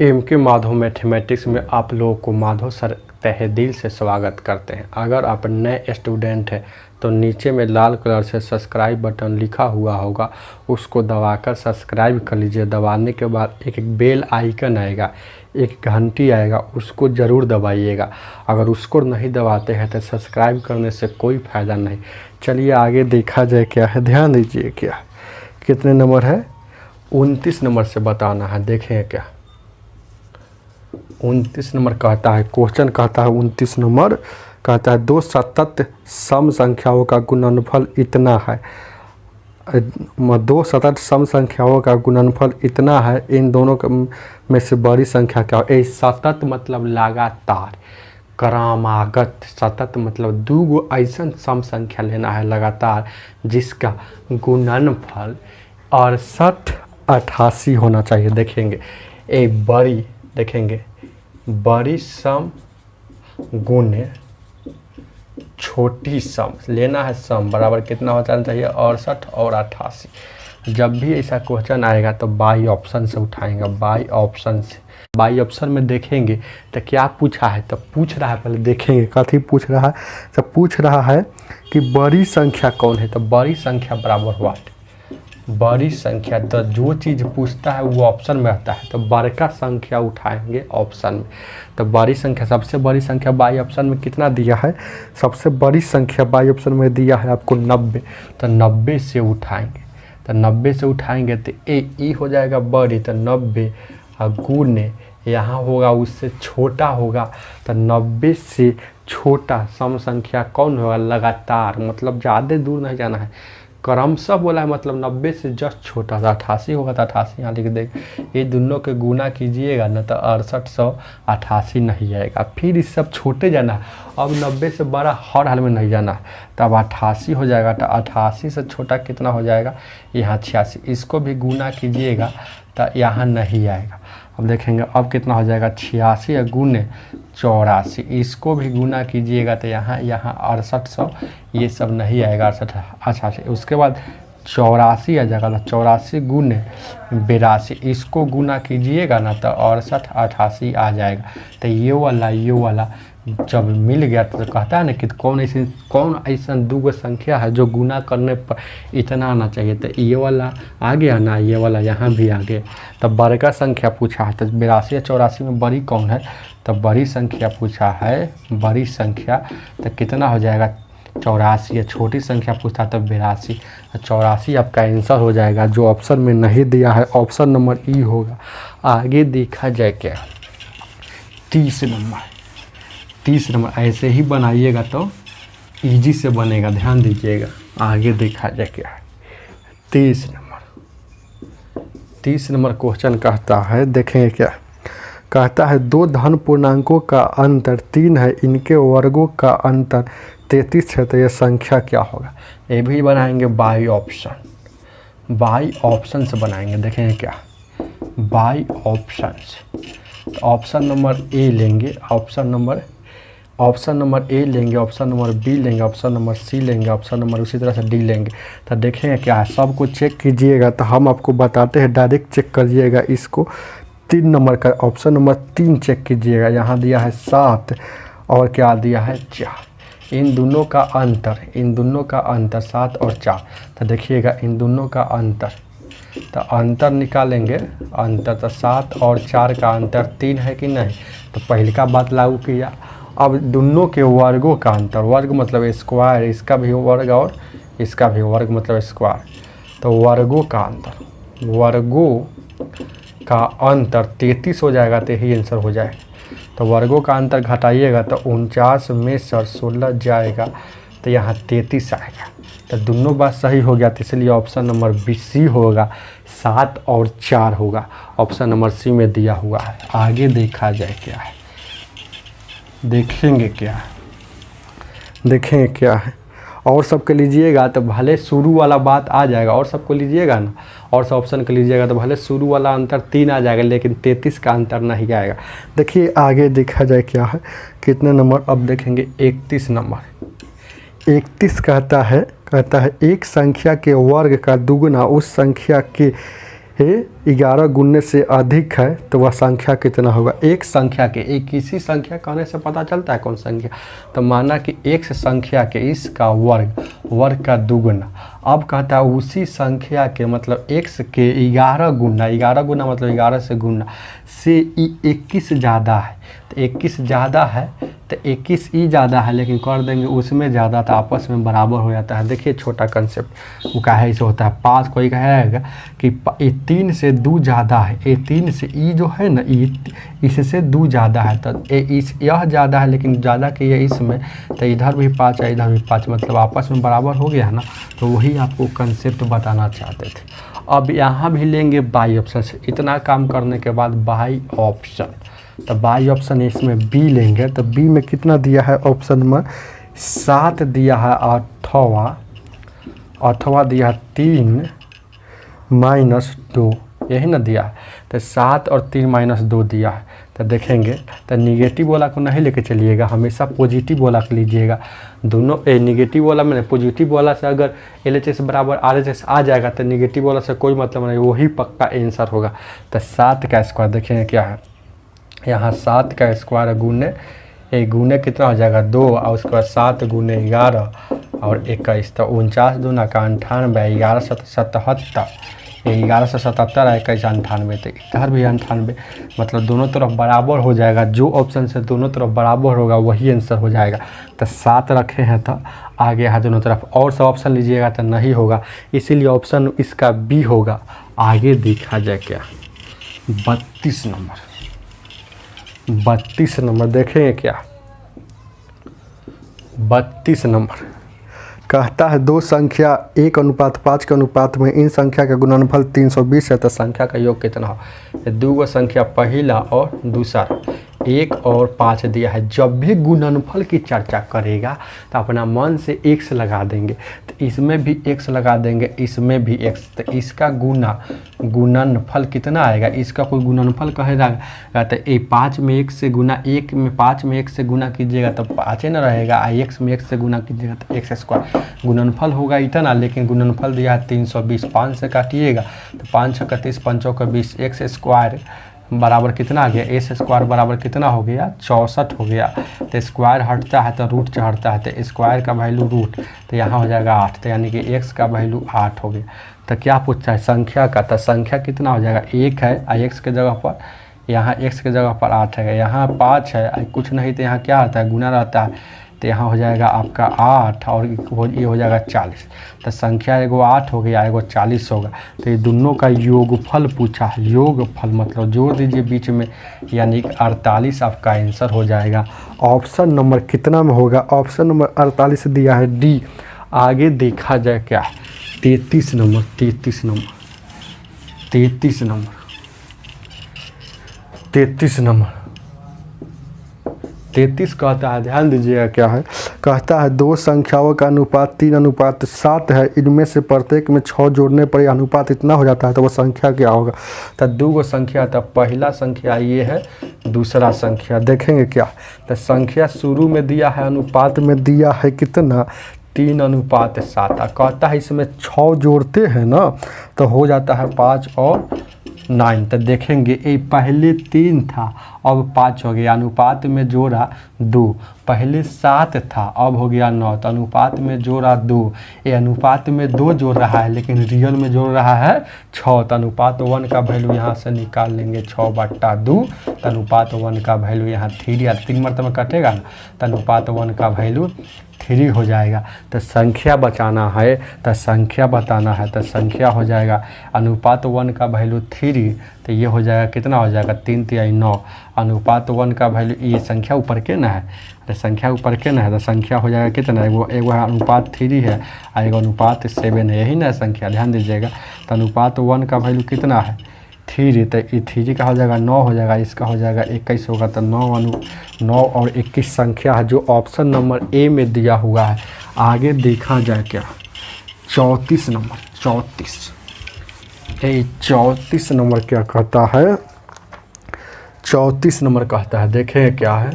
M के Madhav mathematics में आप लोगों को माधव सर तहे दिल से स्वागत करते हैं। अगर आप नए स्टूडेंट हैं तो नीचे में लाल कलर से सब्सक्राइब बटन लिखा हुआ होगा, उसको दबाकर सब्सक्राइब कर लीजिए। दबाने के बाद एक बेल आइकन आएगा, एक घंटी आएगा, उसको ज़रूर दबाइएगा। अगर उसको नहीं दबाते हैं तो सब्सक्राइब करने से कोई फ़ायदा नहीं। चलिए आगे देखा जाए क्या है। ध्यान दीजिए, क्या कितने नंबर है, 29 नंबर से बताना है। देखें क्या 29 नंबर कहता है, क्वेश्चन कहता है 29 नंबर कहता है दो सतत सम संख्याओं का गुणनफल इतना है। दो सतत सम संख्याओं का गुणनफल इतना है, इन दोनों में से बड़ी संख्या क्या है। सतत मतलब लगातार, क्रमागत। सतत मतलब दो ऐसा सम संख्या लेना है लगातार जिसका गुणनफल 68 88 होना चाहिए। देखेंगे बड़ी, देखेंगे बड़ी सम गुने छोटी सम लेना है। सम बराबर कितना हो जाना चाहिए, 68 और 88। जब भी ऐसा क्वेश्चन आएगा तो बाई ऑप्शन से उठाएंगे। बाई ऑप्शन से, बाई ऑप्शन में देखेंगे तो क्या पूछा है, तो पूछ रहा है, पहले देखेंगे कथी पूछ रहा है। तो पूछ रहा है कि बड़ी संख्या कौन है। तो बड़ी संख्या बराबर हुआ बड़ी संख्या, तो जो चीज़ पूछता है वो ऑप्शन में आता है, तो बड़का संख्या उठाएंगे ऑप्शन में। तो बड़ी संख्या, सबसे बड़ी संख्या बाई ऑप्शन में कितना दिया है, सबसे बड़ी संख्या बाई ऑप्शन में दिया है आपको 90। तो 90 से उठाएंगे, तो 90 से उठाएंगे तो ई हो जाएगा बड़ी। तो 90 गुणे यहाँ होगा उससे छोटा होगा। तो 90 से छोटा सम संख्या कौन होगा, लगातार, मतलब ज़्यादा दूर नहीं जाना है, क्रमशः बोला है, मतलब 90 से जस्ट छोटा। था 88 होगा तो 88 यहाँ लिख देंगे। ये दोनों के गुना कीजिएगा ना तो 6888 नहीं आएगा। फिर इस सब छोटे जाना है, अब 90 से बड़ा हर हाल में नहीं जाना है। तब 88 हो जाएगा। तो 88 से छोटा कितना हो जाएगा, यहाँ 86। इसको भी गुना कीजिएगा तो यहाँ नहीं आएगा। अब देखेंगे अब कितना हो जाएगा, 86 गुने 84। इसको भी गुना कीजिएगा तो यहाँ 6800, ये सब नहीं आएगा 6888। उसके बाद 84 आ जाएगा। 84 गुने 82, इसको गुना कीजिएगा ना तो 6888 आ जाएगा। तो ये वाला जब मिल गया तो कहता है ना कि कौन ऐसा दो संख्या है जो गुना करने पर इतना आना चाहिए। तो ये वाला आ गया ना, ये वाला यहाँ भी आ गया। तब बड़का संख्या पूछा है, तो 82 या 84 में बड़ी कौन है, तो बड़ी संख्या पूछा है, बड़ी संख्या। तो कितना हो जाएगा, 84। या छोटी संख्या पूछता है तो 82। 84 आपका आंसर हो जाएगा। जो ऑप्शन में नहीं दिया है ऑप्शन नंबर ई होगा। आगे देखा जाए क्या 30 नंबर। 30 नंबर ऐसे ही बनाइएगा तो इजी से बनेगा, ध्यान दीजिएगा। आगे देखा जाए क्या है 30 नंबर। 30 नंबर क्वेश्चन कहता है, देखेंगे क्या कहता है, दो धन पूर्णांकों का अंतर 3 है, इनके वर्गों का अंतर 33 है, तो यह संख्या क्या होगा। ये भी बनाएंगे बाई ऑप्शन, बाई ऑप्शन से बनाएंगे। देखेंगे क्या बाई ऑप्शन से, तो ऑप्शन नंबर ए लेंगे, ऑप्शन नंबर ए लेंगे, ऑप्शन नंबर बी लेंगे, ऑप्शन नंबर सी लेंगे, ऑप्शन नंबर उसी तरह से डी लेंगे। तो देखेंगे क्या है, सबको चेक कीजिएगा। तो हम आपको बताते हैं, डायरेक्ट चेक करिएगा इसको। 3 नंबर का ऑप्शन नंबर 3 चेक कीजिएगा, यहाँ दिया है 7 और क्या दिया है 4। इन दोनों का अंतर 7 और 4। तो देखिएगा इन दोनों का अंतर, तो अंतर निकालेंगे। अंतर तो 7 और 4 का अंतर 3 है कि नहीं, तो पहले का बात लागू किया। अब दोनों के वर्गों का अंतर, वर्ग मतलब स्क्वायर, इसका भी वर्ग और इसका भी वर्ग मतलब स्क्वायर। तो वर्गों का अंतर 33 हो जाएगा, तो यही आंसर हो जाएगा। तो वर्गों का अंतर घटाइएगा तो 49 में से 16 जाएगा, तो यहाँ 33 आएगा। तो दोनों बात सही हो गया, तो इसलिए ऑप्शन नंबर बी सी होगा, 7 और 4 होगा। ऑप्शन नंबर सी में दिया हुआ है। आगे देखा जाए क्या है, देखेंगे क्या है। और सबके लीजिएगा तो भले शुरू वाला बात आ जाएगा, और सबको लीजिएगा ना, और सब ऑप्शन के लीजिएगा तो भले शुरू वाला अंतर 3 आ जाएगा, लेकिन 33 का अंतर नहीं आएगा। देखिए आगे देखा जाए क्या है, कितने नंबर। अब देखेंगे 31 नंबर। 31 कहता है एक संख्या के वर्ग का दुगुना उस संख्या के 11 गुने से अधिक है तो वह संख्या कितना होगा। एक संख्या के एक किसी संख्या कहने से पता चलता है कौन संख्या। तो माना कि x संख्या के इसका वर्ग का दुगुना। अब कहता है उसी संख्या के मतलब x के 11 गुना मतलब 11 से गुना से 21 ज़्यादा है। तो 21 ज़्यादा है तो 21 ई ज़्यादा है, लेकिन कर देंगे उसमें ज़्यादा तो आपस में बराबर हो जाता है। देखिए छोटा कंसेप्ट वो क्या है, ऐसे होता है। 5 कोई कहेगा कि 3 से 2 ज़्यादा है, 3 से ई जो है ना ई इससे 2 ज़्यादा है। तो यह ज़्यादा है लेकिन ज़्यादा की है इसमें, तो इधर भी 5 है इधर भी 5 मतलब आपस में बराबर हो गया है ना। तो वही आपको कंसेप्ट बताना चाहते थे। अब यहाँ भी लेंगे बाई ऑप्शन से। इतना काम करने के बाद बाई ऑप्शन, तो बाई ऑप्शन इसमें बी लेंगे। तो बी में कितना दिया है ऑप्शन में 7 दिया है, अथवा दिया है 3 - 2, यही ना दिया है। तो 7 और 3 - 2 दिया है। तो देखेंगे तो निगेटिव वाला को नहीं लेके चलिएगा, हमेशा पॉजिटिव वाला को लीजिएगा। दोनों निगेटिव वाला में पॉजिटिव वाला से अगर LHS बराबर RHS आ जाएगा तो निगेटिव वाला से कोई मतलब नहीं, वही पक्का आंसर होगा। तो 7 का स्क्वायर देखेंगे क्या है, यहाँ 7 का स्क्वायर गुने कितना हो जाएगा 2 और उसके बाद 7 गुने 11 और 21। तो 49 दूना का 98, 11 से 77, 11 से 77 है 21 98। तो इधर भी 98 मतलब दोनों तरफ बराबर हो जाएगा। जो ऑप्शन से दोनों तरफ बराबर होगा वही आंसर हो जाएगा। तो 7 रखे हैं तो आगे है दोनों तरफ, और सब ऑप्शन लीजिएगा तो नहीं होगा, इसीलिए ऑप्शन इसका बी होगा। आगे देखा जाए क्या 32 नंबर देखेंगे क्या। 32 नंबर कहता है दो संख्या 1:5 के अनुपात में इन संख्या का गुणनफल 320 है तो संख्या का योग कितना हो। दो गो संख्या पहला और दूसरा 1 और 5 दिया है। जब भी गुणनफल की चर्चा करेगा तो अपना मन से x लगा देंगे, तो इसमें भी x लगा देंगे, इसमें भी x। तो इसका गुणनफल कितना आएगा, इसका कोई गुणनफल कहेगा तो 5 में 1 से गुना, 1 में 5 में 1 से गुना कीजिएगा तो 5 न रहेगा, x में 1 से गुना कीजिएगा तो x स्क्वायर। गुणनफल होगा इतना, लेकिन गुणनफल दिया है 320। 5 से काटिएगा तो 5 × 30, 5 × 20, x स्क्वायर बराबर कितना आ गया, एस स्क्वायर बराबर कितना हो गया 64 हो गया। तो स्क्वायर हटता है तो रूट चढ़ता है, तो स्क्वायर का वैल्यू रूट, तो यहाँ हो जाएगा 8। तो यानी कि x का वैल्यू 8 हो गया। तो क्या पूछता है संख्या का, तो संख्या कितना हो जाएगा 1 है, x के जगह पर, यहाँ x के जगह पर 8 है, यहाँ 5 है, कुछ नहीं तो यहाँ क्या आता है गुना रहता है। तो यहाँ हो जाएगा आपका 8 और ये हो जाएगा 40। तो संख्या एगो 8 हो गया, एगो 40 होगा। तो ये दोनों का योगफल पूछा है। योगफल मतलब जोड़ दीजिए बीच में, यानी कि 48 आपका आंसर हो जाएगा। ऑप्शन नंबर कितना में होगा, ऑप्शन नंबर 48 दिया है डी। आगे देखा जाए क्या 33 नंबर 33 कहता है, ध्यान दीजिएगा क्या है। कहता है दो संख्याओं का अनुपात 3:7 है, इनमें से प्रत्येक में 6 जोड़ने पर यह अनुपात इतना हो जाता है, तो वो संख्या क्या होगा। तो दो गो संख्या, तो पहला संख्या ये है, दूसरा संख्या देखेंगे क्या। तो संख्या शुरू में दिया है, अनुपात में दिया है कितना 3:7। कहता है इसमें 6 जोड़ते हैं ना तो हो जाता है 5 और 9। तो देखेंगे ये पहले 3 था अब 5 हो गया, अनुपात में जोड़ा 2। पहले 7 था अब हो गया 9, तो अनुपात में जोड़ा 2। ये अनुपात में 2 जोड़ रहा है लेकिन रियल में जोड़ रहा है 6। तो अनुपात 1 का वैल्यू यहाँ से निकाल लेंगे 6/2। तो अनुपात 1 का वैल्यू यहाँ 3 या 3 मरतबा कटेगा ना, तो अनुपात 1 का वैल्यू 3 हो जाएगा। तो संख्या बचाना है, तो संख्या बताना है, तो संख्या हो जाएगा अनुपात 1 का वैल्यू 3। तो ये हो जाएगा कितना हो जाएगा 3 × 3 = 9। अनुपात 1 का वैल्यू, ये संख्या ऊपर के ना है, तो संख्या ऊपर के ना है, तो संख्या हो जाएगा कितना, एगो अनुपात 3 है और एगो अनुपात 7 है, यही ना संख्या, ध्यान दीजिएगा। तो अनुपात 1 का वैल्यू कितना है 3, तो ये 3 का हो जाएगा 9 हो जाएगा, इसका हो जाएगा 21 होगा। तो 9 और 21 संख्या है जो ऑप्शन नंबर ए में दिया हुआ है। आगे देखा जाए क्या 34 नंबर 34 नंबर क्या कहता है, 34 नंबर कहता है, देखें क्या है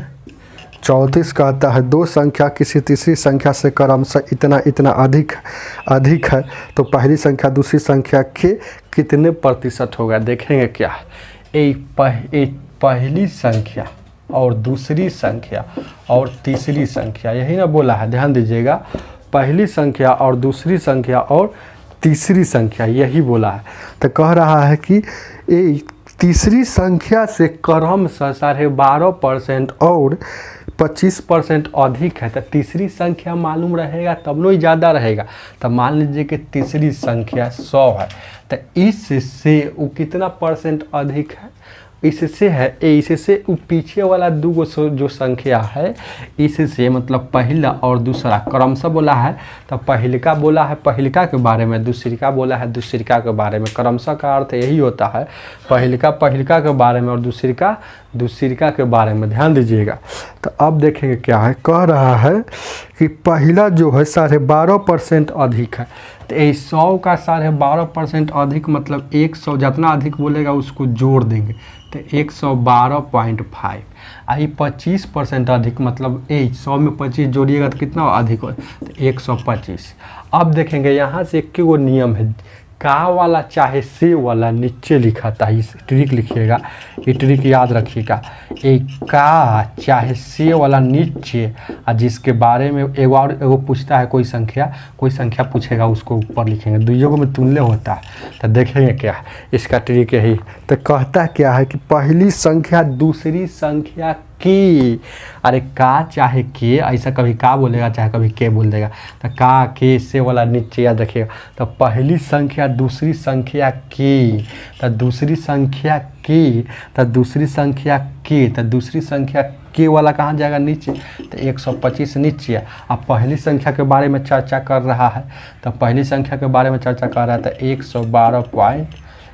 34 कहता है दो संख्या किसी तीसरी संख्या से क्रमशः इतना इतना अधिक है तो पहली संख्या दूसरी संख्या के कितने प्रतिशत होगा। देखेंगे क्या एक पहली संख्या और दूसरी संख्या और तीसरी संख्या, यही ना बोला है, ध्यान दीजिएगा, पहली संख्या और दूसरी संख्या और तीसरी संख्या, यही बोला है। तो कह रहा है कि तीसरी संख्या से क्रमशः 12.5% और 25% अधिक है। तो तीसरी संख्या मालूम रहेगा तब नो ही ज़्यादा रहेगा। तो मान लीजिए कि तीसरी संख्या 100 है, तो इससे वो कितना परसेंट अधिक है, इससे है, इससे पीछे वाला दो जो संख्या है इससे, मतलब पहला और दूसरा क्रमशः बोला है। तो पहलिका बोला है पहलिका के बारे में, दूसरिका बोला है दूसरिका के बारे में। क्रमशः का अर्थ यही होता है, पहलिका के बारे में और दूसरिका के बारे में, ध्यान दीजिएगा। तो अब देखेंगे क्या है, कह रहा है कि पहला जो है 12.5% अधिक है। तो 100 का 12.5% अधिक मतलब 100 जितना अधिक बोलेगा उसको जोड़ देंगे तो 112.5। आई 25% अधिक मतलब 100 में 25 जोड़िएगा तो कितना अधिक हो, तो 125। अब देखेंगे यहाँ से एक वो नियम है, का वाला चाहे से वाला नीचे लिखा था, इस ट्रिक लिखिएगा, ये ट्रिक याद रखिएगा। एक का चाहे से वाला नीचे, और जिसके बारे में एगो पूछता है कोई संख्या पूछेगा उसको ऊपर लिखेंगे, दुइयों में तुलना होता है। तो देखेंगे क्या इसका ट्रिक यही। तो कहता क्या है कि पहली संख्या दूसरी संख्या की, अरे का चाहे के, ऐसा कभी का बोलेगा चाहे कभी के बोल देगा। तो का के से वाला नीचे याद रखिएगा। तो पहली संख्या दूसरी संख्या की, तो दूसरी संख्या की, तो दूसरी संख्या की, तो दूसरी संख्या के वाला कहाँ जाएगा नीचे, तो 125 नीचे। अब पहली संख्या के बारे में चर्चा कर रहा है, तो पहली संख्या के बारे में चर्चा कर रहा है तो 112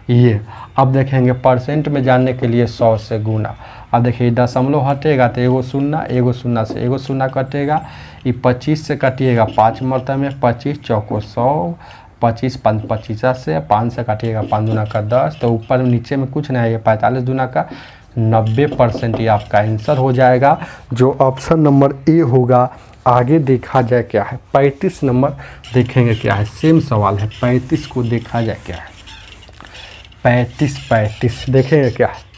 ये। अब देखेंगे परसेंट में जानने के लिए 100 से गुना। अब देखिए दशमलव हटेगा तो एगो शून्य से एगो शून्य कटेगा, ये 25 से कटिएगा 5 मरतबे में, 25 चौको 100, 25 5 25 से 5 से काटिएगा 5 दूना का 10, तो ऊपर नीचे में कुछ नहीं है, 45 दूना का 90%। ये आपका आंसर हो जाएगा, जो ऑप्शन नंबर ए होगा। आगे देखा जाए क्या है, 35 नंबर देखेंगे क्या है, सेम सवाल है। 35 को देखा जाए क्या है, 35 देखेंगे क्या है।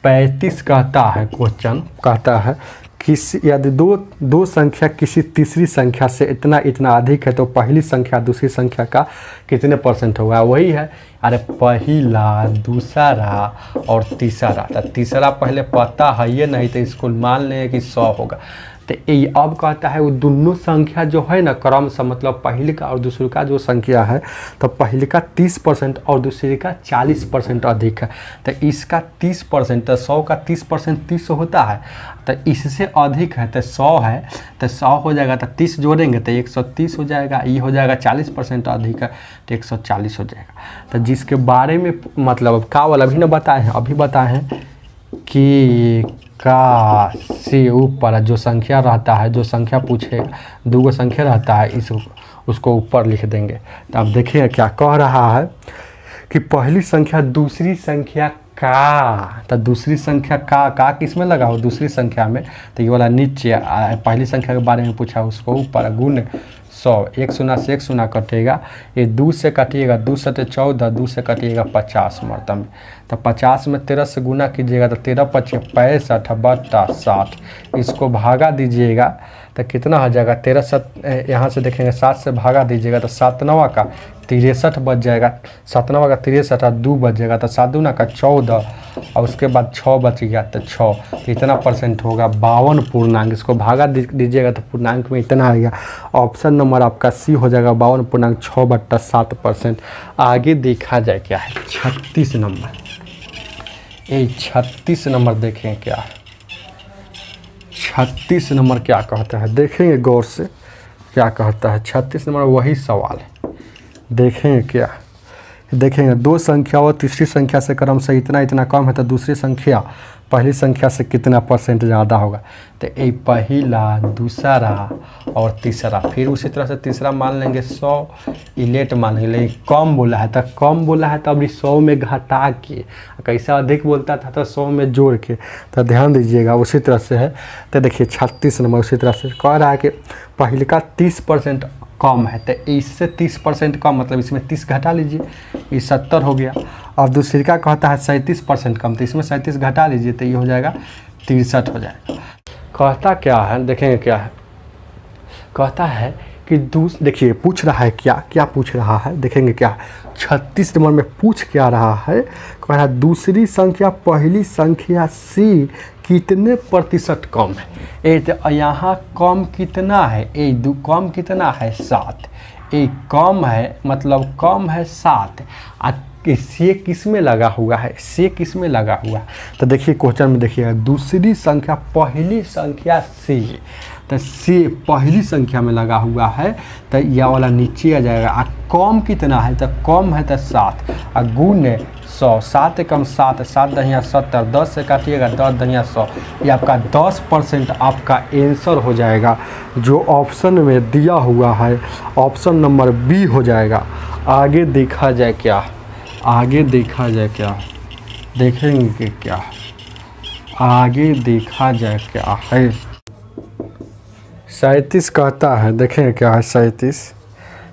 35 कहता है, क्वेश्चन कहता है किसी यदि दो संख्या किसी तीसरी संख्या से इतना इतना अधिक है तो पहली संख्या दूसरी संख्या का कितने परसेंट होगा। वही है, अरे पहला दूसरा और तीसरा। तो तीसरा पहले पता है ये नहीं तो इसको मान लें कि 100 होगा। तो ये अब कहता है वो दोनों संख्या जो है ना क्रम से, मतलब पहले का और दूसरे का जो संख्या है, तो पहले का 30% और दूसरे का 40% अधिक है। तो इसका 30%, तो 100 का 30% 30 होता है, तो इससे अधिक है तो 100 है, तो 100 हो जाएगा तो 30 जोड़ेंगे तो 130 हो जाएगा। ये हो जाएगा 40% अधिक है तो 140 हो जाएगा। तो जिसके बारे में मतलब का वाला अभी ना बताए हैं, अभी बताए हैं कि का से ऊपर जो संख्या रहता है, जो संख्या पूछे दो संख्या रहता है, उसको ऊपर लिख देंगे। तो आप देखिए क्या कह रहा है कि पहली संख्या दूसरी संख्या का, तो दूसरी संख्या का किस में लगा हो, दूसरी संख्या में। तो ये वाला नीचे, पहली संख्या के बारे में पूछा उसको ऊपर, गुण 100, 1 शून्य से 1 शून्य कटेगा, ये 2 से कटिएगा, 2 से 14, 2 से कटिएगा 50 मरतबे में। तो 50 में 13 से गुना कीजिएगा तो 13 पचे 65 बट्टा 60, इसको भागा दीजिएगा तो कितना हो जाएगा। 13 से यहाँ से देखेंगे 7 से भागा दीजिएगा तो 7 9 का 63 बच जाएगा, 7 9 का 63 और 2 बच जाएगा तो 7 दूना का 14 और उसके बाद 6 बच गया तो 6, तो इतना परसेंट होगा 52 पूर्णांक। इसको भागा दीजिएगा तो पूर्णांक में इतना आएगा। ऑप्शन नंबर आपका सी हो जाएगा 52.6/7%। आगे देखा जाए क्या है, 36 नंबर। 36 नंबर देखें क्या है, 36 नंबर क्या कहता है, देखेंगे गौर से क्या कहता है। 36 नंबर वही सवाल है, देखेंगे क्या देखेंगे दो संख्या और तीसरी संख्या से क्रम से इतना इतना कम है तो दूसरी संख्या पहली संख्या से कितना परसेंट ज़्यादा होगा। तो ये पहला, दूसरा और तीसरा, फिर उसी तरह से तीसरा मान लेंगे 100 इलेट मान लेंगे, लेकिन कम बोला है तो कम बोला है तो अभी 100 में घटा के, कैसा अधिक बोलता था तो 100 में जोड़ के, तो ध्यान दीजिएगा उसी तरह से है। तो देखिए 36 नंबर उसी तरह से कह रहा है कि पहले का 30% कम है, तो इससे 30% कम मतलब इसमें 30 घटा लीजिए, ये 70 हो गया। अब दूसरी का कहता है 37% कम, तो इसमें 37 घटा लीजिए तो ये हो जाएगा 63 हो जाएगा। कहता क्या है, देखेंगे क्या है, कहता है कि देखिए पूछ रहा है क्या क्या पूछ रहा है, देखेंगे क्या है। 36 नंबर में पूछ क्या रहा है, कह रहा है दूसरी संख्या पहली संख्या से कितने प्रतिशत कम है। ए तो यहाँ कम कितना है, कम कितना है 7, ए कम है मतलब कम है 7, से किस में लगा हुआ है, से किस में लगा हुआ है। तो देखिए क्वेश्चन में देखिएगा दूसरी संख्या पहली संख्या से, तो से पहली संख्या में लगा हुआ है तो यह वाला नीचे आ जाएगा। आ कम कितना है, तो कम है तो 7 और गुण 100, 7 कम 7, 7 दहिया 70, 10 से काटिएगा 10 दहिया 100, ये आपका 10% आपका आंसर हो जाएगा जो ऑप्शन में दिया हुआ है, ऑप्शन नंबर बी हो जाएगा। आगे देखा जाए क्या, आगे देखा जाए क्या, देखेंगे कि क्या आगे देखा जाए क्या है। 37 कहता है, देखें क्या है। 37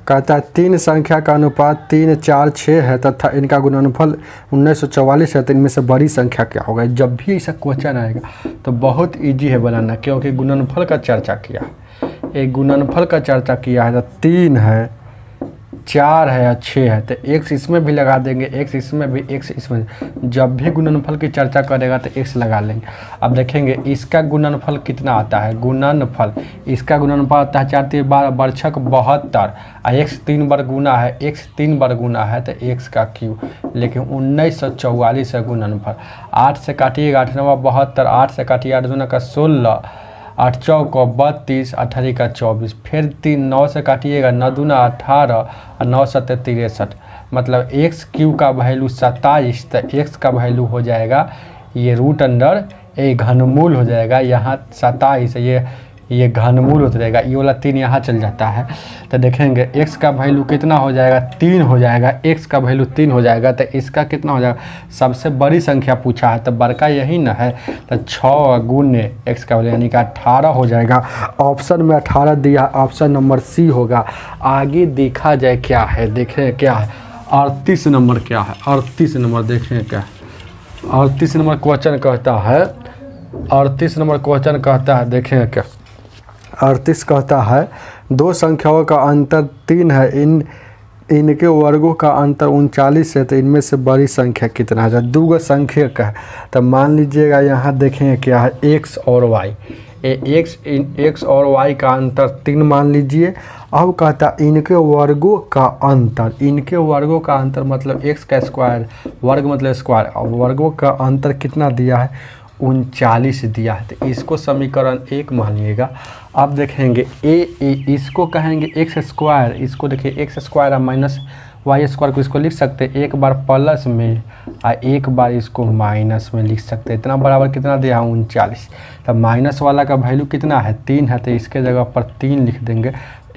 कहता है तीन संख्या का अनुपात 3, 4, 6 है तथा इनका गुणनफल 1944 है, तो इनमें से बड़ी संख्या क्या होगा। जब भी ऐसा क्वेश्चन आएगा तो बहुत इजी है बनाना, क्योंकि गुणनफल का चर्चा किया है, एक गुणनफल का चर्चा किया है। तो 3 है, 4 है या 6 है, तो x इसमें भी लगा देंगे, x इसमें भी, x इसमें। जब भी गुणनफल की चर्चा करेगा तो x लगा लेंगे। अब देखेंगे इसका गुणनफल कितना आता है, गुणनफल इसका गुणनफल आता है 4 3 12 बरछक 72, और x 3 बार गुना है, x 3 बार गुना है तो x का क्यू, लेकिन 1944 है गुणनफल। 8 से काटिएगा 8 9 72, 8 से काटिए 8 दूना का 16, 8 चौक 32, 18 का 24, फिर 3 9 से काटिएगा 9 दूना 18 और 9 7 63, मतलब x क्यू का वैल्यू 27, तो x का वैल्यू हो जाएगा ये रूट अंडर ए घनमूल हो जाएगा। यहाँ 27 ये घनमूल होता रहेगा, ये वाला 3 यहाँ चल जाता है। तो देखेंगे x का वैल्यू कितना हो जाएगा, 3 हो जाएगा, x का वैल्यू 3 हो जाएगा। तो इसका कितना हो जाएगा, सबसे बड़ी संख्या पूछा है तो बड़का यही ना है, तो 6 गुने x का वैल्यू यानी कि 18 हो जाएगा। ऑप्शन में 18 दिया, ऑप्शन नंबर सी होगा। आगे देखा जाए क्या है, देखें क्या है। 38 नंबर क्या है, 38 नंबर देखें क्या है। 38 नंबर क्वेश्चन कहता है, 38 नंबर क्वेश्चन कहता है, देखें क्या। 38 कहता है दो संख्याओं का अंतर 3 है, इनके वर्गों का अंतर 39 है, तो इनमें से बड़ी संख्या कितना है। दो संख्या का है तो मान लीजिएगा यहाँ देखें क्या है, x और y, x और y का अंतर 3 मान लीजिए। अब कहता इनके वर्गों का अंतर, इनके वर्गों का अंतर मतलब x का स्क्वायर, वर्ग मतलब स्क्वायर, और वर्गों का अंतर कितना दिया है, 39 दिया है। तो इसको समीकरण 1 मानिएगा। अब देखेंगे इसको कहेंगे एक्स स्क्वायर, इसको देखिए एक्स स्क्वायर और माइनस वाई स्क्वायर को इसको लिख सकते हैं, एक बार प्लस में और एक बार इसको माइनस में लिख सकते हैं। इतना बराबर कितना दिया है, 39। तब माइनस वाला का वैल्यू कितना है, 3 है, तो इसके जगह पर 3 लिख देंगे,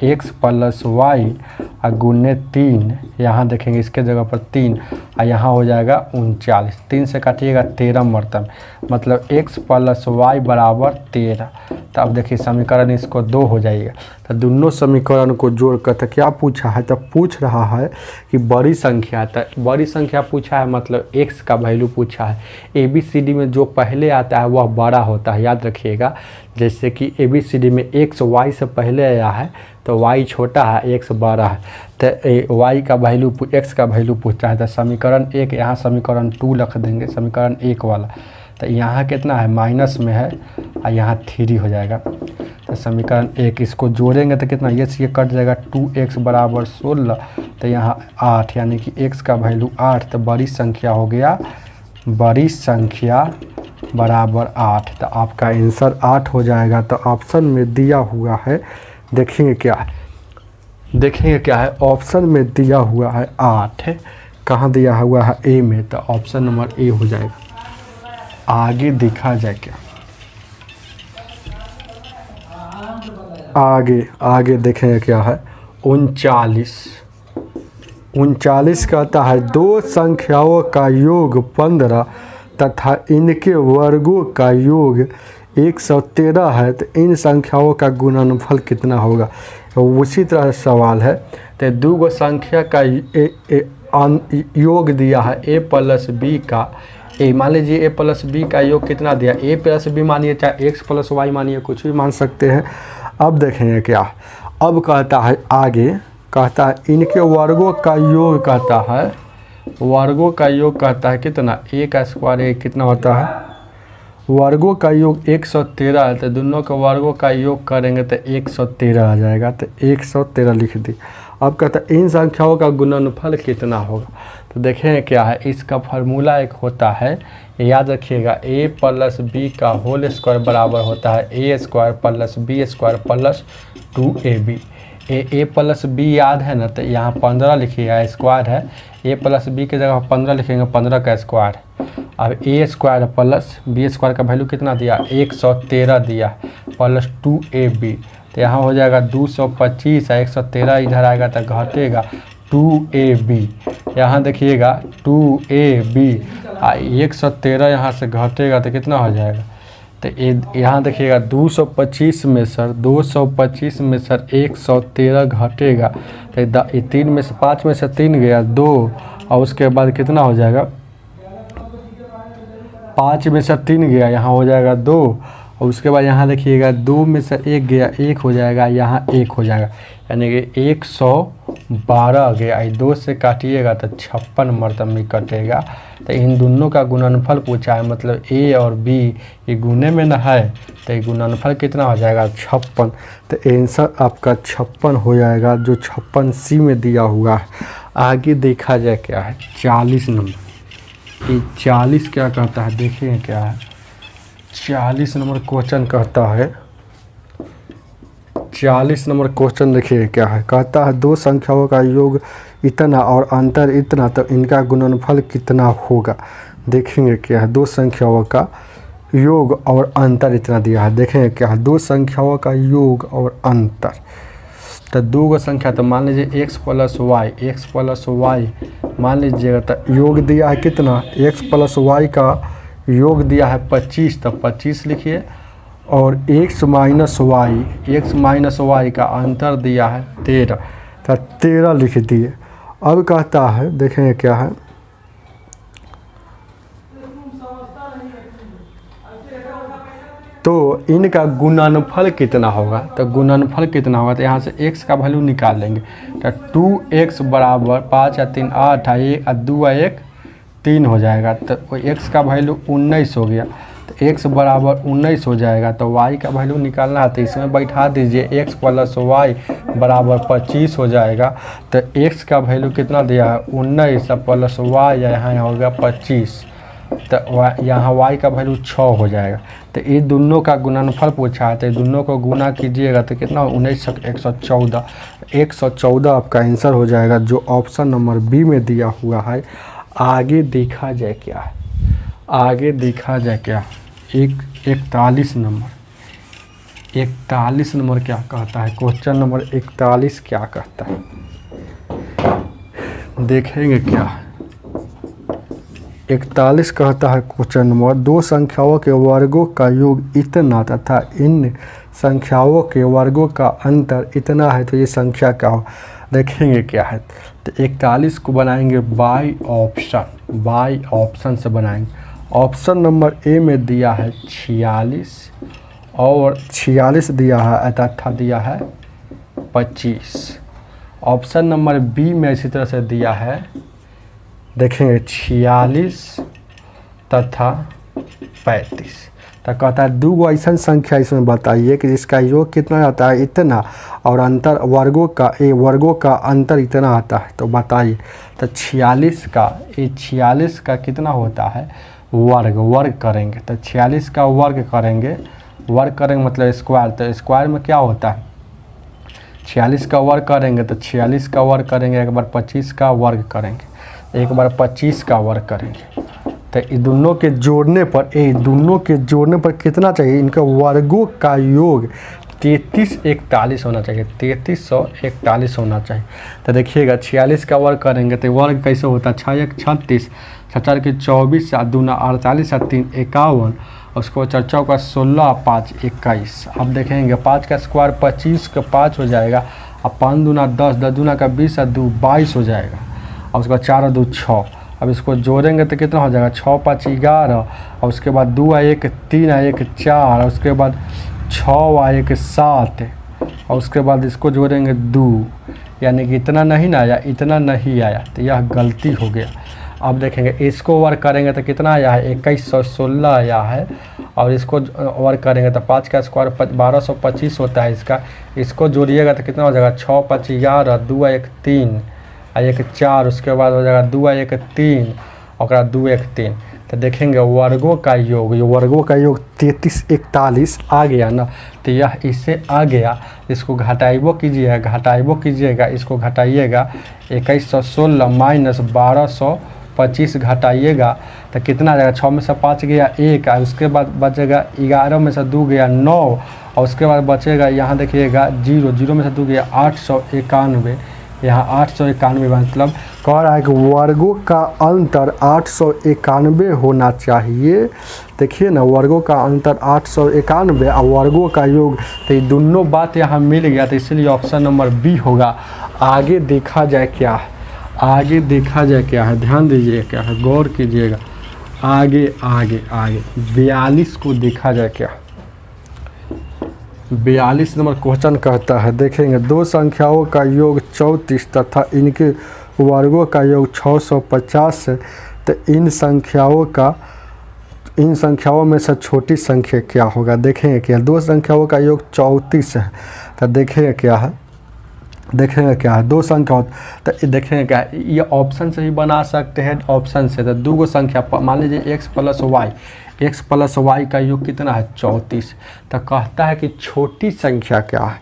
x प्लस वाई और गुने 3, यहाँ देखेंगे इसके जगह पर 3 और यहाँ हो जाएगा 39। 3 से काटिएगा 13 मरतब, मतलब x प्लस वाई बराबर 13। तो अब देखिए समीकरण इसको 2 हो जाएगा। तो दोनों समीकरण को जोड़कर तो क्या पूछा है, तो पूछ रहा है कि बड़ी संख्या, तो बड़ी संख्या पूछा है मतलब x का वैल्यू पूछा है। ABCD में जो पहले आता है वह बड़ा होता है, याद रखिएगा। जैसे कि ABCD में x y से पहले आया है तो y छोटा है, x बड़ा है, तो y का वैल्यू x का वैल्यू पूछता है। तो समीकरण 1 यहाँ समीकरण 2 रख देंगे, समीकरण 1 वाला। तो यहाँ कितना है, माइनस में है और यहाँ 3 हो जाएगा। तो समीकरण 1 इसको जोड़ेंगे तो कितना, ये कट जाएगा, 2x बराबर 16, तो यहाँ 8 यानी कि x का वैल्यू 8। तो बड़ी संख्या हो गया, बड़ी संख्या बराबर 8। तो आपका आंसर 8 हो जाएगा। तो ऑप्शन में दिया हुआ है, देखेंगे क्या है, देखेंगे क्या है, ऑप्शन में दिया हुआ है 8 है। कहाँ दिया हुआ है ए में, तो ऑप्शन नंबर ए हो जाएगा। आगे देखा जाए क्या, आगे देखें क्या है 39 कहता है दो संख्याओं का योग 15 तथा इनके वर्गों का योग 113 है, तो इन संख्याओं का गुणनफल कितना होगा। उसी तरह सवाल है, तो दो गो संख्या का योग दिया है a प्लस बी का, मान लीजिए a प्लस बी का योग कितना दिया, a प्लस बी मानिए चाहे x प्लस वाई मानिए, कुछ भी मान सकते हैं। अब देखेंगे क्या, अब कहता है आगे, कहता है इनके वर्गों का योग, कहता है वर्गों का योग कहता है कितना, a का स्क्वायर कितना होता है, वर्गों का योग 113 है, तो दोनों के वर्गों का योग करेंगे तो 113 आ जाएगा, तो 113 लिख दी। अब कहता है इन संख्याओं का गुणनफल कितना होगा, तो देखें क्या है, इसका फार्मूला एक होता है, याद रखिएगा a प्लस बी का होल स्क्वायर बराबर होता है a square plus b square plus 2ab। A plus b याद है ना, तो यहाँ 15 लिखिएगा, स्क्वायर है, a प्लस बी की जगह 15 लिखेंगे, 15 का स्क्वायर। अब a square plus b square का वैल्यू कितना दिया, 113 दिया, प्लस 2ab, तो यहाँ हो जाएगा 225 है, 113 इधर आएगा तो घटेगा 2ab, यहाँ देखिएगा 2ab, 113 यहाँ से घटेगा तो कितना हो जाएगा, तो यहाँ देखिएगा 225 में सर 113 घटेगा, तो 3 में से 5 में से 3 गया 2, और उसके बाद कितना हो जाएगा, 5 में से 3 गया, यहाँ हो जाएगा 2, और उसके बाद यहाँ देखिएगा 2 में से 1 गया, 1 हो जाएगा, यहाँ 1 हो जाएगा, यानी कि 112 गया, 2 से काटिएगा तो 56 मरतब में कटेगा। तो इन दोनों का गुणनफल पूछा है, मतलब a और b ये गुने में ना है, तो ये गुणनफल कितना हो जाएगा 56, तो आंसर आपका 56 हो जाएगा, जो 56 सी में दिया हुआ है। आगे देखा जाए क्या है 40 नंबर, ये 40 क्या कहता है, देखें क्या है 40 नंबर क्वेश्चन कहता है, 40 नंबर क्वेश्चन देखिए क्या है, कहता है दो संख्याओं का योग इतना और अंतर इतना, तो इनका गुणनफल कितना होगा। देखेंगे क्या है, दो संख्याओं का योग और अंतर इतना दिया है, देखेंगे क्या है, दो संख्याओं का योग और अंतर, तो दो गो संख्या, तो मान लीजिए x प्लस वाई मान लीजिएगा, तो योग दिया है कितना, x प्लस वाई का योग दिया है 25, तो 25 लिखिए, और x माइनस वाई का अंतर दिया है 13, तो 13 लिख दिए। अब कहता है देखें क्या है, तो इनका गुणनफल कितना होगा, तो गुणनफल कितना होगा, तो यहाँ से x का वैल्यू निकाल लेंगे, तो 2x बराबर 5 या 3 8 है, 2 या 1 3 हो जाएगा, तो x का वैल्यू 19 हो गया, तो x बराबर 19 हो जाएगा, तो y का वैल्यू निकालना है, तो इसमें बैठा दीजिए, x प्लस वाई बराबर 25 हो जाएगा, तो x का वैल्यू कितना दिया है 19 प्लस वाई, यहाँ हो गया 25, तो यहाँ y का वैल्यू 6 हो जाएगा। तो ये दोनों का गुणनफल पूछा है, तो दोनों को गुना कीजिएगा तो कितना 19 114 आपका आंसर हो जाएगा, जो ऑप्शन नंबर बी में दिया हुआ है। आगे देखा जाए क्या है, आगे देखा जाए क्या, 41 नंबर क्या कहता है, क्वेश्चन नंबर 41 क्या कहता है, देखेंगे क्या है। 41 कहता है क्वेश्चन नंबर, दो संख्याओं के वर्गों का योग इतना तथा इन संख्याओं के वर्गों का अंतर इतना है, तो ये संख्या क्या हो। देखेंगे क्या है, तो 41 को बनाएंगे बाई ऑप्शन से बनाएंगे। ऑप्शन नंबर ए में दिया है 46 और 46 दिया है तथा दिया है 25। ऑप्शन नंबर बी में इसी तरह से दिया है, देखेंगे 46 तथा 35। तो कहता है दो ऐसा संख्या इसमें बताइए कि जिसका योग कितना आता है इतना और अंतर वर्गों का अंतर इतना आता है, तो बताइए। तो 46 का कितना होता है वर्ग करेंगे, तो 46 का वर्ग करेंगे मतलब स्क्वायर, तो स्क्वायर में क्या होता है 46 का वर्ग करेंगे, तो 46 का वर्ग करेंगे, एक बार 25 का वर्ग करेंगे, एक बार 25 का वर्ग करेंगे तो ये दोनों के जोड़ने पर कितना चाहिए, इनका वर्गों का योग 3341 होना चाहिए, 3341 होना चाहिए। तो देखिएगा 46 का वर्ग करेंगे तो वर्ग कैसे होता है, 6 1 36, 4 के 24, 7 2 48, 7 3 51, उसके बाद 4 का 16, 5 21। अब देखेंगे 5 का स्क्वायर 25 का 5 हो जाएगा, अब 5 दूना 10, 10 दूना का 20, 2 22 हो जाएगा, और उसके बाद 4 और 2 6। अब इसको जोड़ेंगे तो कितना हो जाएगा, 6 5 11, और उसके बाद 2 और 1 3 और 1 4, और उसके बाद 6 और 1 7, और उसके बाद इसको जोड़ेंगे 2, यानी कि इतना नहीं ना आया, इतना नहीं आया, तो यह गलती हो गया। अब देखेंगे इसको वर्क करेंगे तो कितना आया है, 2116 आया है, और इसको वर्क करेंगे तो 5 का स्क्वायर 1225 होता है इसको जोड़िएगा तो कितना हो जाएगा, 6 5 11, 2 और 1 3 और 1 4, उसके बाद हो जाएगा 2 और 1 3 और 2 1 3। तो देखेंगे वर्गों का योग, ये वर्गों का योग 3341 आ गया ना, तो यह इससे आ गया। इसको घटाइबो कीजिएगा, इसको घटाइएगा 2116 माइनस 1225 घटाइएगा तो कितना आ जाएगा, 6 में से 5 गया 1, और उसके बाद बचेगा 11 में से 2 गया 9, और उसके बाद बचेगा यहाँ देखिएगा 0, 0 में से 2 गया 891, यहाँ 891 मतलब कह रहा है कि वर्गों का अंतर 891 होना चाहिए। देखिए ना, वर्गों का अंतर 891 और वर्गों का योग, तो ये दोनों बात यहाँ मिल गया, तो इसलिए ऑप्शन नंबर बी होगा। आगे देखा जाए क्या है, ध्यान दीजिए क्या है, गौर कीजिएगा। आगे 42 को देखा जाए क्या, 42 नंबर क्वेश्चन कहता है, देखेंगे दो संख्याओं का योग 34 तथा इनके वर्गों का योग 650 है, तो इन संख्याओं में से छोटी संख्या क्या होगा। देखेंगे क्या, दो संख्याओं का योग 34 है, तो देखेंगे क्या है, दो संख्या, तो देखेंगे क्या, ये ऑप्शन से ही बना सकते हैं, ऑप्शन से। तो दो संख्या मान लीजिए x प्लस वाई का योग कितना है, 34। तो कहता है कि छोटी संख्या क्या है,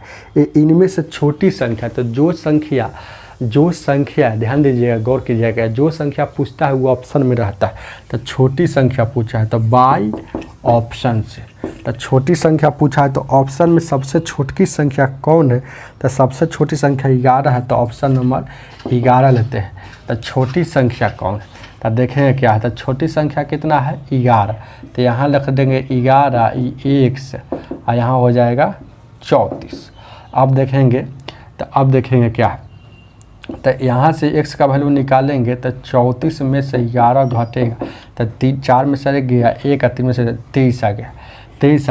इनमें से छोटी संख्या, तो जो संख्या ध्यान दीजिएगा, गौर कीजिएगा, जो संख्या पूछता है वो ऑप्शन में रहता है। तो छोटी संख्या पूछा है तो बाई ऑप्शन से, तो छोटी संख्या पूछा है तो ऑप्शन में सबसे छोटी संख्या कौन है, तो सबसे छोटी संख्या 11 है, तो ऑप्शन नंबर 11 लेते हैं। तो छोटी संख्या कौन है, तो देखेंगे क्या है, तो छोटी संख्या कितना है, 11, तो यहाँ लिख देंगे 11 x, और यहाँ हो जाएगा 34। अब देखेंगे क्या है, तो यहाँ से x का वैल्यू निकालेंगे तो 34 में से 11 घटेगा, तो 4 में से गया 1, 3 में से 23 आ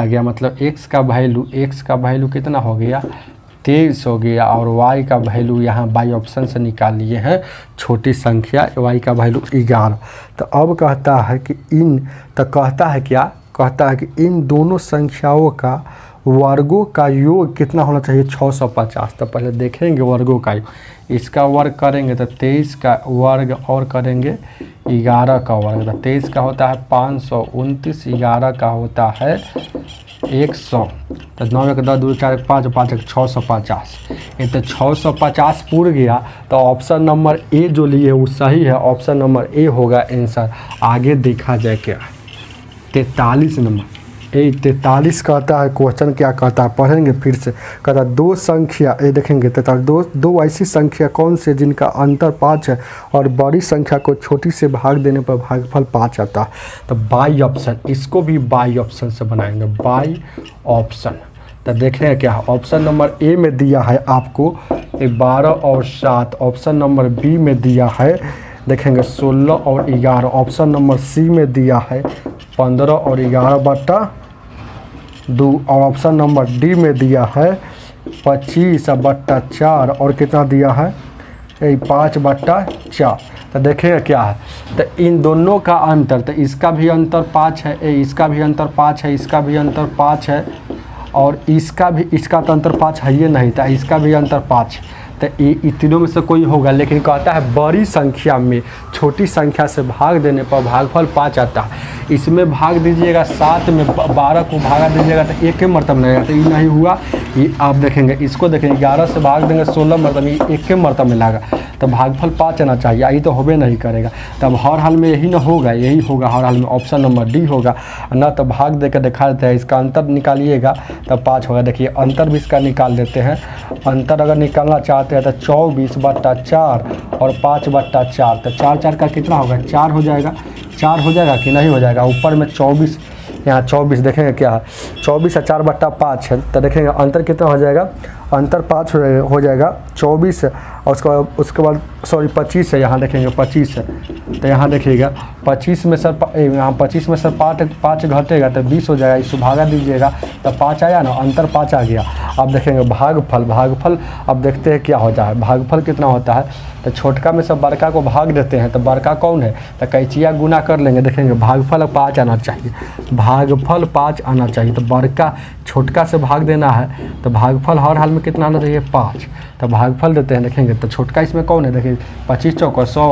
गया, मतलब x का वैल्यू कितना हो गया, 23 हो गया। और y का वैल्यू यहाँ बाई ऑप्शन से निकाल लिए हैं, छोटी संख्या y का वैल्यू 11। तो अब कहता है कि इन दोनों संख्याओं का वर्गों का योग कितना होना चाहिए, 650। तो पहले देखेंगे वर्गों का योग, इसका वर्ग करेंगे तो 23 का वर्ग और करेंगे 11 का वर्ग, तो 23 का होता है 529, 11 का होता है 100, तो 9 1 10 2 4 1 5 5 1 650। ये तो 650 पूर गया, तो ऑप्शन नंबर ए जो लिए वो सही है, ऑप्शन नंबर ए होगा आंसर। आगे देखा जाए क्या, 43 नंबर 43 कहता है, क्वेश्चन क्या कहता है पढ़ेंगे फिर से। कहता है दो संख्या, ये देखेंगे 43, दो ऐसी संख्या कौन से जिनका अंतर 5 है और बड़ी संख्या को छोटी से भाग देने पर भागफल 5 आता है। तो बाई ऑप्शन, इसको भी बाई ऑप्शन से बनाएंगे, बाई ऑप्शन। तो देखें क्या ऑप्शन नंबर ए में दिया है आपको 12 और 7, ऑप्शन नंबर बी में दिया है देखेंगे 16 और 11, ऑप्शन नंबर सी में दिया है 15 और 11/2, और ऑप्शन नंबर डी में दिया है 25/4, और कितना दिया है 5/4। तो देखिए क्या है, तो इन दोनों का अंतर, तो इसका भी अंतर 5 है, इसका भी अंतर 5 है, इसका भी अंतर 5 है, और इसका तो अंतर 5 है ही नहीं था, इसका भी अंतर 5 है। तो ये तीनों में से कोई होगा, लेकिन कहता है बड़ी संख्या में छोटी संख्या से भाग देने पर भागफल 5 आता है। इसमें भाग दीजिएगा 7 में 12 को भागा दीजिएगा तो एक के मरतब में लगेगा, तो ये नहीं हुआ। ये आप देखेंगे, इसको देखेंगे 11 से भाग देंगे 16 मरतब, ये एक के मरतब में लगा। तो भागफल 5 आना चाहिए, यही तो होबे नहीं करेगा। तब हर हाल में यही ना होगा, यही होगा हर हाल में, ऑप्शन नंबर डी होगा ना। तो भाग देकर दिखा देते हैं, इसका अंतर निकालिएगा तब 5 होगा। देखिए अंतर भी इसका निकाल देते हैं। अंतर अगर निकालना चाहते हैं तो 24/4 और 5/4, तो 4 का कितना होगा, 4 हो जाएगा। 4 हो जाएगा कि नहीं हो जाएगा। ऊपर में 24, यहाँ 24 देखेंगे क्या है, 24 और 4/5 है, तो देखेंगे अंतर कितना हो जाएगा, अंतर 5 हो जाएगा। 24 और उसके बाद सॉरी 25 है, यहाँ देखेंगे 25 है, तो यहाँ देखिएगा 25 में सर यहाँ 25 में सर 5 घटेगा तो 20 हो जाएगा। इसको भागा दीजिएगा तो 5 आया ना, अंतर 5 आ गया। अब देखेंगे भागफल अब देखते हैं क्या होता है। भागफल कितना होता है, तो छोटका में सब बड़का को भाग देते हैं, तो बड़का कौन है, तो कैंचिया गुना कर लेंगे। देखेंगे भागफल 5 आना चाहिए, भागफल 5 आना चाहिए। तो बड़का छोटका से भाग देना है, तो भागफल हर हाल में कितना आना चाहिए, 5। तो भागफल देते हैं, देखेंगे तो छोटका इसमें कौन है, देखिए 25 चौका 100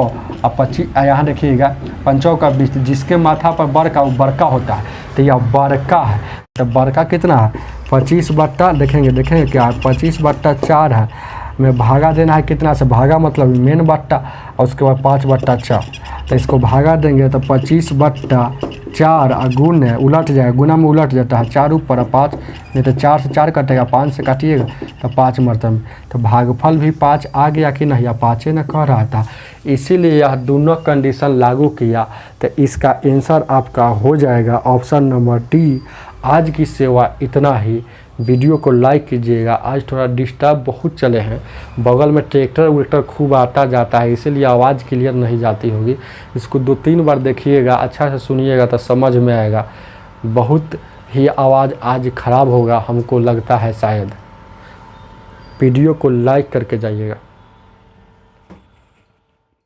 और 25, यहाँ देखिएगा 5 चौका 20, जिसके माथा पर बड़का वो बड़का होता है, तो यह बड़का है। तो बड़का कितना है, 25 बट्टा देखेंगे क्या है, 25/4 है। में भागा देना है कितना से, भागा मतलब मेन बट्टा और उसके बाद 5/4, तो इसको भागा देंगे तो 25/4 और गुण है, उलट जाएगा, गुना में उलट जाता है, 4 ऊपर और 5, नहीं तो 4 से 4 कटेगा, 5 से काटिएगा तो 5 मरतबे। तो भागफल भी 5 आ गया कि नहीं, या 5 न कह रहा था, इसीलिए यह दोनों कंडीशन लागू किया। तो इसका आंसर आपका हो जाएगा ऑप्शन नंबर डी। आज की सेवा इतना ही। वीडियो को लाइक कीजिएगा। आज थोड़ा डिस्टर्ब बहुत चले हैं, बगल में ट्रैक्टर वेक्टर खूब आता जाता है, इसीलिए आवाज़ क्लियर नहीं जाती होगी। इसको 2-3 बार देखिएगा, अच्छा से सुनिएगा तो समझ में आएगा। बहुत ही आवाज़ आज ख़राब होगा हमको लगता है शायद। वीडियो को लाइक करके जाइएगा।